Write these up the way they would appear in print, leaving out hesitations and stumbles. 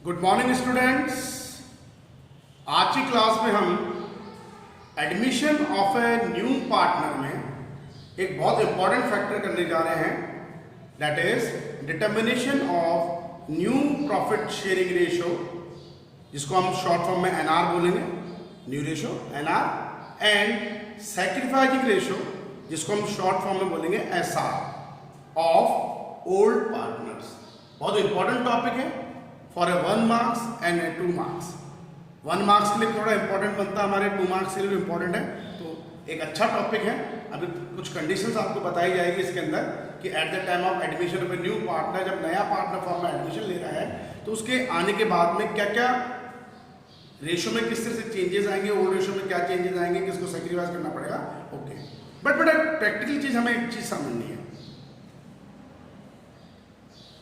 Good morning students. आज की class में हम admission of a new partner में एक बहुत इंपॉर्टेंट फैक्टर करने जा रहे हैं, that is determination of new profit sharing ratio, जिसको हम शॉर्ट फॉर्म में एनआर बोलेंगे, new ratio NR, and sacrificing ratio, जिसको हम शॉर्ट फॉर्म में बोलेंगे एसआर ऑफ ओल्ड पार्टनर्स। बहुत इंपॉर्टेंट टॉपिक है for a 1 marks and 2 marks. 1 marks के लिए थोड़ा इंपॉर्टेंट बनता है, हमारे 2 मार्क्स के लिए भी इंपॉर्टेंट है, तो एक अच्छा टॉपिक है। अभी कुछ कंडीशंस आपको बताई जाएगी इसके अंदर कि at the time of admission of a new partner, जब नया पार्टनर फॉर्म में एडमिशन ले रहा है तो उसके आने के बाद में क्या क्या रेशियो में किस तरह से चेंजेस आएंगे, ओल्ड रेशियो में क्या चेंजेस आएंगे, किसको सेक्रीफाइस करना पड़ेगा। ओके, बट बेटा प्रैक्टिकल चीज हमें एक चीज समझनी है।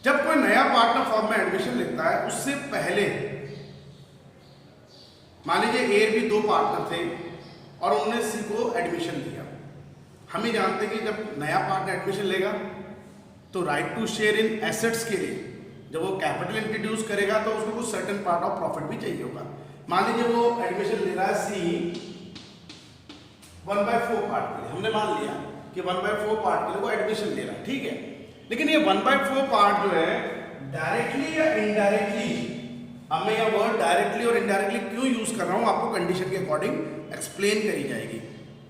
जब कोई नया पार्टनर फॉर्म में एडमिशन लेता है, उससे पहले मान लीजिए ए और बी 2 पार्टनर थे और उन्होंने सी को एडमिशन लिया। हम ही जानते हैं कि जब नया पार्टनर एडमिशन लेगा तो right to share in assets के लिए जब वो कैपिटल इंट्रोड्यूस करेगा तो उसको कुछ सर्टेन पार्ट ऑफ प्रॉफिट भी चाहिए होगा। मान लीजिए वो एडमिशन ले रहा है सी 1/4 पार्ट के लिए, हमने मान लिया कि 1/4 पार्ट के लिए वो एडमिशन ले रहा है, ठीक है। लेकिन ये 1/4 पार्ट जो है डायरेक्टली या इनडायरेक्टली, अब मैं यह वर्ड डायरेक्टली और इनडायरेक्टली क्यों यूज कर रहा हूं आपको कंडीशन के अकॉर्डिंग एक्सप्लेन करी जाएगी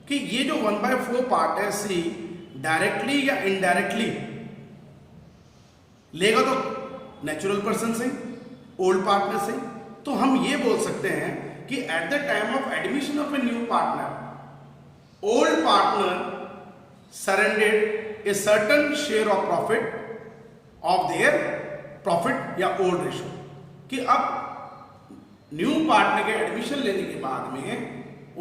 कि ये जो 1/4 पार्ट है सी डायरेक्टली या इनडायरेक्टली लेगा तो नेचुरल पर्सन से, ओल्ड पार्टनर से। तो हम ये बोल सकते हैं कि at the time of admission of a new partner, old partner surrendered a certain share of profit of their profit या old ratio, कि अब न्यू पार्टनर के एडमिशन लेने के बाद में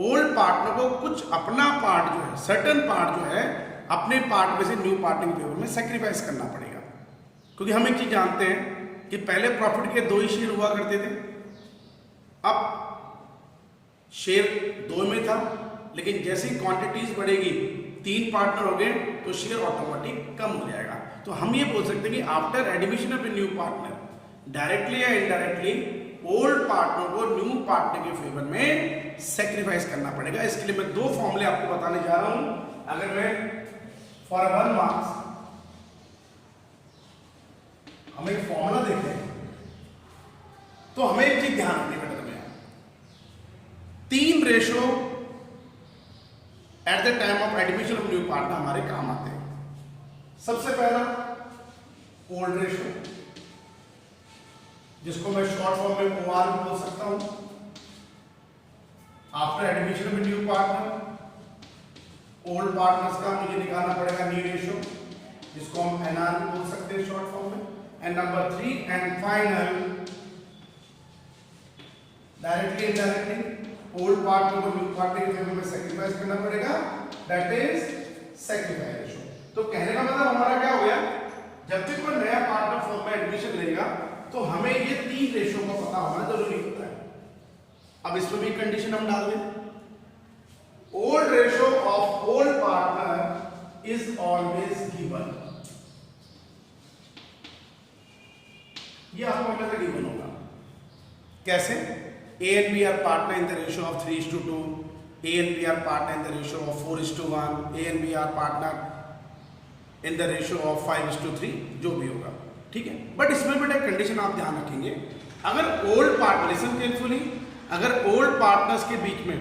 ओल्ड पार्टनर को कुछ अपना पार्ट जो है, सर्टन पार्ट जो है अपने पार्ट में से न्यू पार्टनर के फेवर में सेक्रीफाइस करना पड़ेगा। क्योंकि हम एक चीज जानते हैं कि पहले प्रॉफिट के 2 ही शेयर हुआ करते थे, अब शेयर 2 में था, लेकिन जैसे ही क्वांटिटीज बढ़ेगी 3 पार्टनर हो गए तो शेयर ऑटोमेटिक कम हो जाएगा। तो हम ये बोल सकते हैं कि after admission of a new partner directly या इनडायरेक्टली ओल्ड पार्टनर को न्यू पार्टनर के फेवर में सेक्रीफाइस करना पड़ेगा। इसके लिए मैं 2 फॉर्मूले आपको बताने जा रहा हूं। अगर मैं फॉर 1 मार्क्स हम एक फॉर्मूला देखें तो हमें एक चीज ध्यान रखनी पड़ेगा, 3 ratio at the time of admission of new partner हमारे काम आते हैं। सबसे पहला ओल्ड रेशियो, जिसको मैं शॉर्ट फॉर्म में OR भी बोल सकता हूं। After admission of new partner old partners का मुझे निकालना पड़ेगा न्यू रेशियो, जिसको हम NR भी बोल सकते हैं शॉर्ट फॉर्म में। And number 3 and final directly indirectly old partner को न्यू पार्टनर के फेवर में सेक्रीफाइस करना पड़ेगा, दैट इज सेक्रीफाइस रेशियो। तो कहने का मतलब हमारा क्या हो गया, जब भी कोई नया पार्टनर फॉर्म में एडमिशन लेगा तो हमें ये 3 रेशियो का पता होना जरूरी होता है। अब इसमें भी कंडीशन हम डाल दें, old ratio of old partner is always given. ये आपको हमेशा गिवन होगा। कैसे? A and B are partner in the ratio of 3:2, A and B are partner in the ratio of 4:1, A and B are partner in the ratio of 5:3, जो भी होगा, ठीक है। बट इसमें बेटा कंडीशन आप ध्यान रखेंगे, अगर ओल्ड पार्टनर, लिसन केयरफुली, अगर ओल्ड पार्टनर्स के बीच में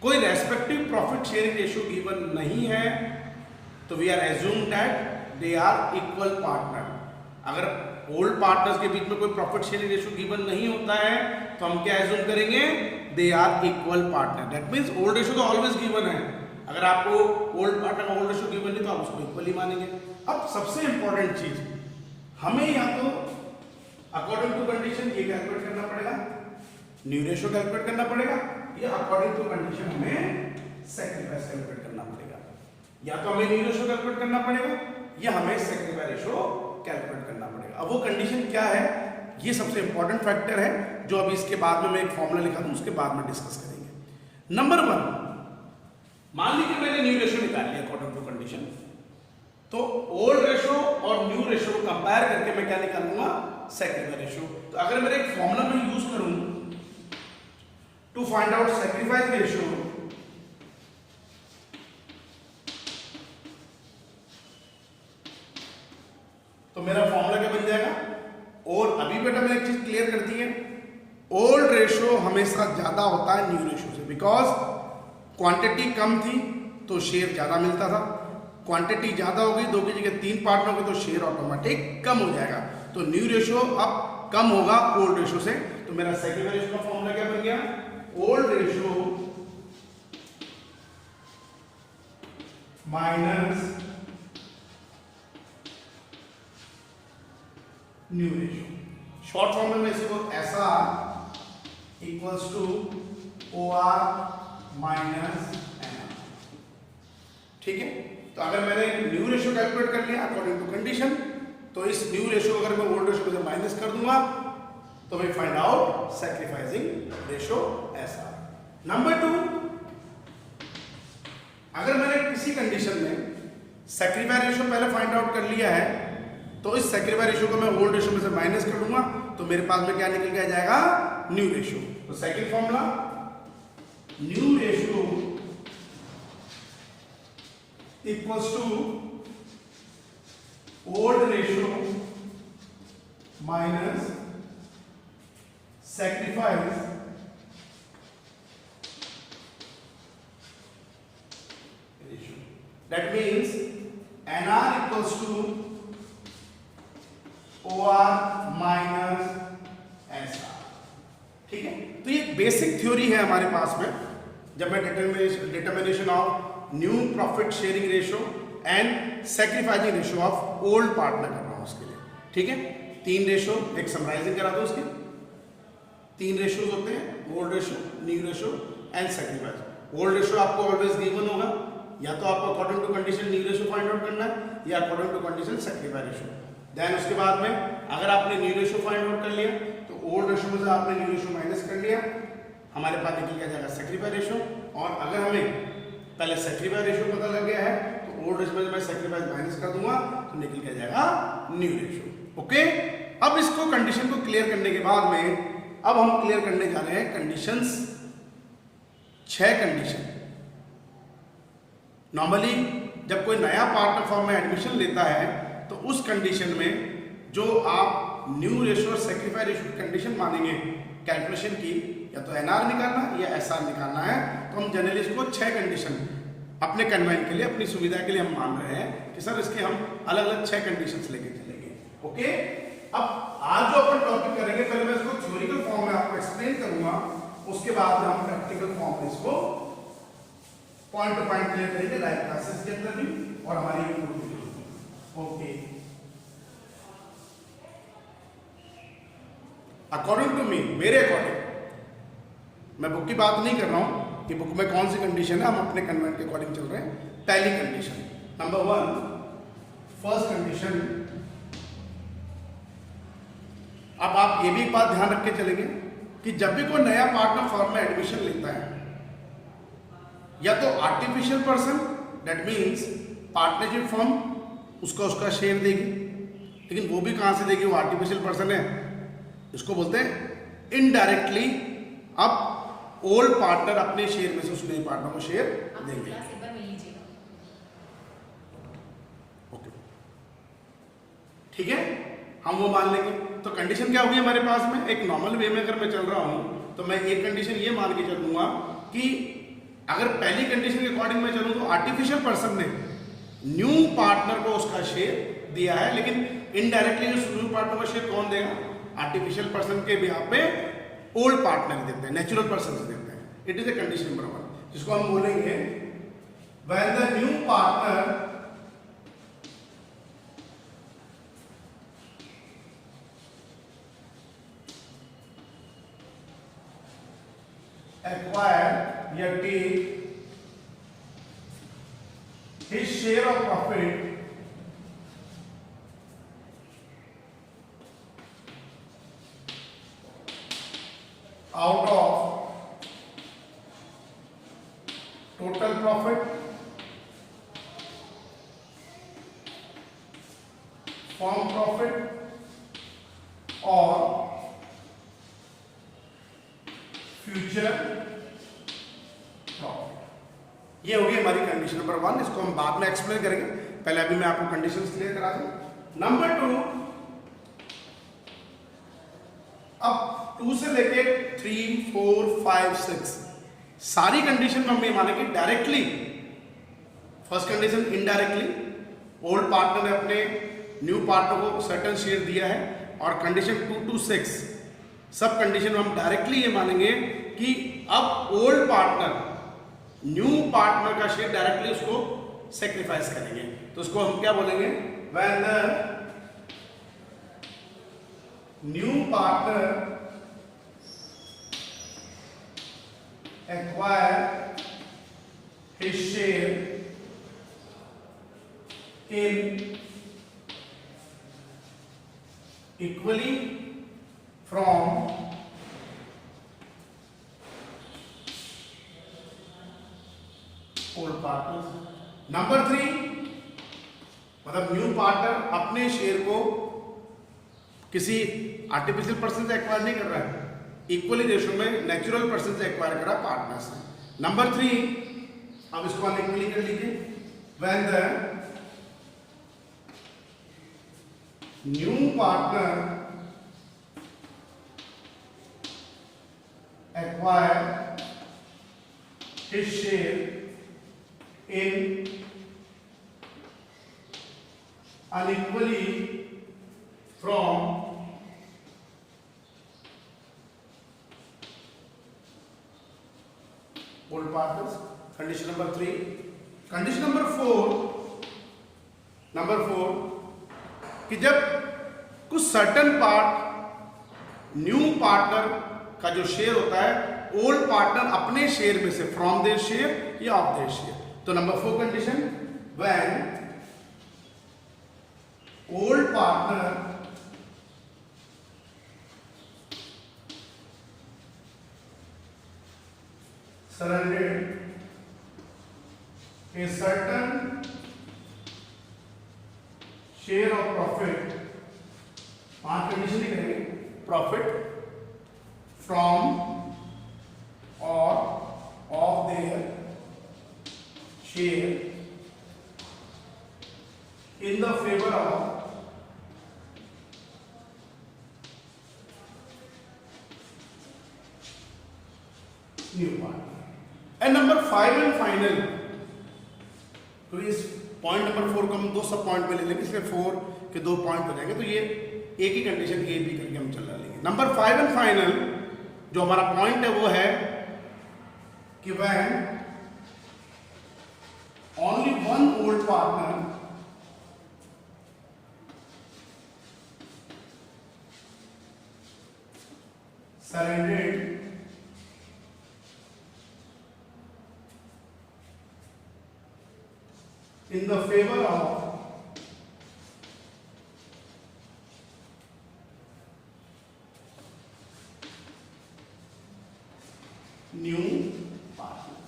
कोई respective profit sharing ratio given नहीं है तो we are assume that they are equal partner. अगर ओल्ड पार्टनर्स के बीच में कोई प्रॉफिट शेयरिंग रेशियो गिवन नहीं होता है तो हम क्या एज्यूम करेंगे, they are equal partner. That means old ratio तो ऑलवेज गिवन है। अगर आपको ओल्ड पार्टनर का ओल्ड रेशियो गिवन नहीं तो आप उसको इक्वल ही मानेंगे। अब सबसे इंपॉर्टेंट चीज, हमें या तो अकॉर्डिंग टू कंडीशन ये कैलकुलेट करना पड़ेगा, न्यू रेशियो कैलकुलेट करना पड़ेगा, या अकॉर्डिंग टू कंडीशन हमें सेक्रीफाइस कैलकुलेट करना पड़ेगा। या तो हमें न्यू रेशियो कैलकुलेट करना पड़ेगा या हमें सेक्रीफाइस रेशियो कैलकुलेट करना पड़ेगा। अब वो कंडीशन क्या है, ये सबसे इंपॉर्टेंट फैक्टर है जो अभी इसके बाद में मैं एक फॉर्मूला लिखा दूं, उसके बाद में डिस्कस करेंगे। नंबर 1, मान लीजिए मैंने न्यू रेशियो निकाल लिया अकॉर्डिंग टू कंडीशन, तो ओल्ड रेशियो और न्यू रेशियो को कंपेयर करके मैं क्या निकालूंगा, सैक्रिफाइस रेशियो। तो अगर मेरे एक फॉर्मूला में यूज करूं to find out sacrifice ratio, तो मेरा फॉर्मूला क्या बन जाएगा? और अभी बेटा मैंने एक चीज क्लियर कर दी है, ओल्ड रेशियो हमेशा ज्यादा होता है न्यू रेशियो से, बिकॉज क्वांटिटी कम थी तो शेयर ज्यादा मिलता था, क्वांटिटी ज्यादा हो गई, 2 की जगह 3 पार्ट में हो गई तो शेयर ऑटोमेटिक कम हो जाएगा। तो न्यू रेशियो अब कम होगा ओल्ड रेशियो से। तो मेरा सैक्रिफाइस रेशियो का फॉर्मूला क्या बन गया? Old ratio minus new ratio. Short form में इसको ऐसा equals to O R minus N R, ठीक है। तो अगर मैंने न्यू रेशियो कैलकुलेट कर लिया अकॉर्डिंग टू कंडीशन, तो इस न्यू रेशियो अगर मैं ओल्ड रेशियो से माइनस कर दूंगा तो मैं फाइंड आउट सैक्रिफाइसिंग रेशियो ऐसा। नंबर 2, अगर मैंने किसी कंडीशन में सैक्रिफाइस रेशियो पहले फाइंड आउट कर लिया है, तो इस सैक्रिफाइस रेशियो को मैं ओल्ड रेशियो में से माइनस कर दूंगा तो मेरे पास में क्या निकल के आ जाएगा? New ratio. तो second formula, new ratio equals to old ratio minus sacrifice ratio. That means NR equals to OR minus SR, ठीक है। तो ये बेसिक थ्योरी है हमारे पास में, जब मैं determination of new profit sharing ratio and sacrificing ratio of old partner कर रहा हूं उसके लिए, ठीक है। 3 रेशियो, एक समराइजिंग करा दो उसके, 3 रेशियोज होते हैं, old ratio, new ratio and sacrifice. Old ratio आपको ऑलवेज गिवन होगा, या तो आपको according to condition new ratio find out करना है या according to condition sacrifice ratio. Then उसके बाद में अगर आपने न्यू रेशियो फाइंड आउट कर लिया तो ओल्ड रेशियो में से आपने न्यू रेशियो माइनस कर लिया, हमारे पास निकल के जाएगा सैक्रिफाइस रेशियो। और अगर हमें पहले सैक्रिफाइस रेशियो पता लग गया है तो ओल्ड रेशियो में मैं सैक्रिफाइस माइनस कर दूंगा तो निकल के जाएगा न्यू रेशियो। ओके, अब इसको कंडीशन को क्लियर करने के बाद में अब हम क्लियर करने जा रहे हैं कंडीशंस, 6 कंडीशन। नॉर्मली जब कोई नया पार्टनर फर्म में एडमिशन लेता है तो उस कंडीशन में जो आप न्यू रेशियो और सैक्रिफाइस रेशियो की कंडीशन मानेंगे कैलकुलेशन की, या तो एनआर निकालना या एसआर निकालना है, तो हम जनरली इसको 6 कंडीशन अपने कन्वेंट के लिए, अपनी सुविधा के लिए हम मान रहे हैं कि सर इसके हम अलग अलग 6 कंडीशंस लेके चलेंगे। ओके, अब आज जो अपन टॉपिक करेंगे, पहले मैं इसको थ्योरिकल फॉर्म में आपको एक्सप्लेन करूंगा, उसके बाद में हम प्रैक्टिकल फॉर्म में इसको पॉइंट टू पॉइंट क्लियर करेंगे लाइव क्लासेस के अंदर भी और हमारी YouTube video. Okay, according to me, मेरे अकॉर्डिंग, मैं बुक की बात नहीं कर रहा हूं कि बुक में कौन सी कंडीशन है, हम अपने कन्वेंट के अकॉर्डिंग चल रहे हैं। पहली कंडीशन, नंबर 1, फर्स्ट कंडीशन, अब आप ये भी एक बात ध्यान रख के चलेंगे कि जब भी कोई नया पार्टनर फर्म में एडमिशन लेता है, या तो artificial person, that means partnership firm उसका शेयर देगी, लेकिन वो भी कहां से देगी? वो आर्टिफिशियल पर्सन है, इसको बोलते हैं इनडायरेक्टली। अब ओल्ड पार्टनर अपने शेयर में से उस नए पार्टनर को शेयर देंगे। ओके, ठीक है, हम वो मान लेंगे। तो कंडीशन क्या होगी हमारे पास में? एक नॉर्मल वे में अगर मैं चल रहा हूं तो मैं एक कंडीशन ये मान के चलूंगा कि अगर पहली कंडीशन के अकॉर्डिंग मैं चलूं तो आर्टिफिशियल पर्सन ने न्यू पार्टनर को उसका शेयर दिया है, लेकिन इनडायरेक्टली जो न्यू पार्टनर को शेयर कौन देगा? आर्टिफिशियल पर्सन के भी यहाँ पे ओल्ड पार्टनर देते हैं, नेचुरल पर्सन देते हैं। It is a condition number 1, जिसको हम बोलेंगे when the new partner acquire या take his share of profit out of total profit, firm profit और फ्यूचर प्रॉफिट। ये होगी हमारी कंडीशन नंबर 1। इसको हम बाद में एक्सप्लेन करेंगे, पहले अभी मैं आपको कंडीशंस क्लियर करा दूं। नंबर 2, अब 2 से लेके 3, 4, 5, 6 सारी कंडीशन में हम ये मानेंगे directly. First condition indirectly, old partner ने अपने न्यू पार्टनर को सर्टेन शेयर दिया है, और कंडीशन 2 to 6 सब कंडीशन में हम डायरेक्टली ये मानेंगे कि अब ओल्ड पार्टनर न्यू पार्टनर का शेयर डायरेक्टली उसको सेक्रीफाइस करेंगे। तो उसको हम क्या बोलेंगे, when the new partner acquire his share in equally from old partners। Number 3, मतलब न्यू पार्टनर अपने शेयर को किसी आर्टिफिशियल पर्सन से एक्वायर नहीं कर रहा है, इक्वली रेशो में नेचुरल पर्सन से एक्वायर कर रहा है पार्टनर से। नंबर 3, अब इसको अनइक्वली कर लीजिए, when the new partner acquire his share in unequally from old partners। Condition number 3। Condition number 4 कि जब कुछ सर्टन पार्ट न्यू पार्टनर का जो शेयर होता है ओल्ड पार्टनर अपने शेयर में से, फ्रॉम देयर शेयर या ऑफ देयर शेयर। तो number 4 condition, when old partner surrendered a certain share of profit, 5 condition ही करेंगे, profit from or of their share in the favor of new partner। And number 5 and final, तो इस point number 4 को हम 2 सब point में ले लेंगे, इसलिए 4 के 2 पॉइंट हो जाएंगे, तो ये एक ही कंडीशन ए बी करके हम चला लेंगे। नंबर 5 एंड फाइनल जो हमारा पॉइंट है वो है कि when only one old partner surrendered in the favor of new partner.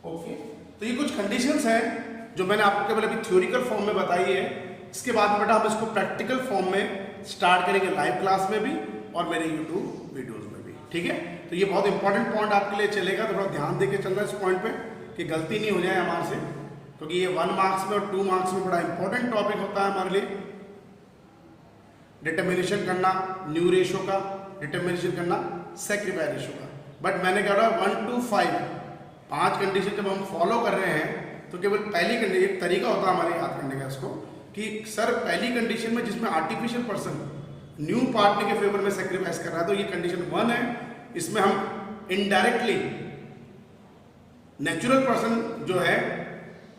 Okay, तो ये कुछ कंडीशंस हैं जो मैंने आपको केवल अभी थ्योरिकल फॉर्म में बताई है। इसके बाद में बेटा हम इसको प्रैक्टिकल फॉर्म में स्टार्ट करेंगे, लाइव क्लास में भी और मेरे यूट्यूब वीडियोस में भी। ठीक है, तो ये बहुत इंपॉर्टेंट पॉइंट आपके लिए चलेगा, तो थोड़ा ध्यान देके चलना इस पॉइंट पे कि गलती नहीं हो जाए हमारे से, क्योंकि ये 1 मार्क्स में और 2 मार्क्स में बड़ा इंपॉर्टेंट टॉपिक होता है हमारे लिए। डिटर्मिनेशन करना न्यू रेशो का, डिटर्मिनेशन करना सेक्रीफाइस रेशो का। बट मैंने कहा 1 to 5 5 कंडीशन जब हम फॉलो कर रहे हैं तो केवल पहली कंडीशन, एक तरीका होता है हमारे याद करने का इसको, कि सर पहली कंडीशन में जिसमें आर्टिफिशियल पर्सन न्यू पार्टनर के फेवर में सेक्रीफाइस कर रहा है, तो ये कंडीशन 1 है। इसमें हम इनडायरेक्टली नेचुरल पर्सन जो है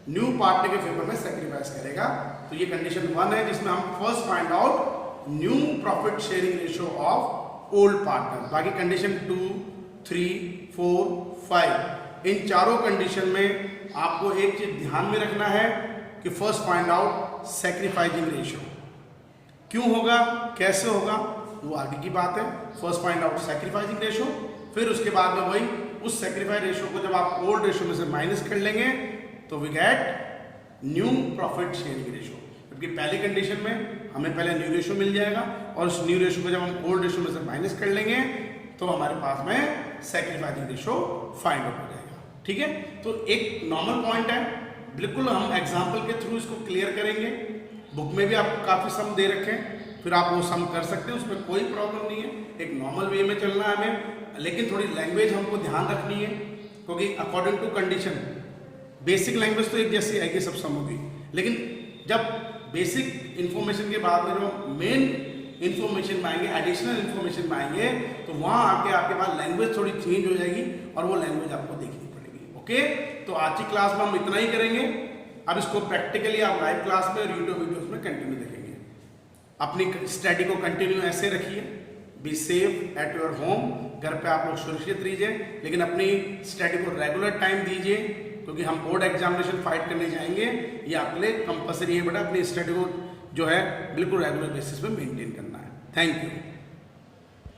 न्यू पार्टनर के फेवर में सेक्रीफाइस करेगा, तो ये कंडीशन 1 है, जिसमें हम first find out new profit sharing ratio of old partner. बाकी कंडीशन 2, 3, 4, 5 इन चारों कंडीशन में आपको एक चीज ध्यान में रखना है कि first find out sacrificing ratio. क्यों होगा, कैसे होगा, वो आगे की बात है। First find out sacrificing ratio, फिर उसके बाद में वही उस सैक्रिफाइस रेशियो को जब आप ओल्ड रेशियो में से माइनस कर लेंगे तो we get new profit sharing ratio. जबकि पहली कंडीशन में हमें पहले न्यू रेशो मिल जाएगा और उस न्यू रेशो को जब हम ओल्ड रेशो में से माइनस कर लेंगे तो हमारे पास में सैक्रिफाइसिंग रेशो फाइंड आउट हो जाएगा। ठीक है, तो एक नॉर्मल पॉइंट है, बिल्कुल हम एग्जाम्पल के थ्रू इसको क्लियर करेंगे। बुक में भी आपको काफ़ी सम दे रखे हैं, फिर आप वो सम कर सकते हैं, उसमें कोई प्रॉब्लम नहीं है। एक नॉर्मल वे में चलना है हमें, लेकिन थोड़ी लैंग्वेज हमको ध्यान रखनी है, क्योंकि according to condition basic language तो एक जैसी आएगी, सब सम होगी, लेकिन जब बेसिक इन्फॉर्मेशन के बाद में जो मेन इन्फॉर्मेशन में आएंगे, एडिशनल इन्फॉर्मेशन में आएंगे, तो वहाँ आके आपके पास लैंग्वेज थोड़ी चेंज हो जाएगी और वो लैंग्वेज आपको देखनी पड़ेगी। ओके, तो आज की क्लास में हम इतना ही करेंगे। अब इसको प्रैक्टिकली आप लाइव क्लास में और यूट्यूब वीडियोस में कंटिन्यू देखेंगे। अपनी स्टडी को कंटिन्यू ऐसे रखिए, be safe at your home, घर पे आप लोग सुरक्षित रहिए, लेकिन अपनी स्टडी को रेगुलर टाइम दीजिए, क्योंकि हम बोर्ड एग्जामिनेशन फाइट करने जाएंगे। ये आपके लिए कंपलसरी है बेटा, अपनी स्टडी को जो है बिल्कुल रेगुलर बेसिस पे मेंटेन करना है। Thank you.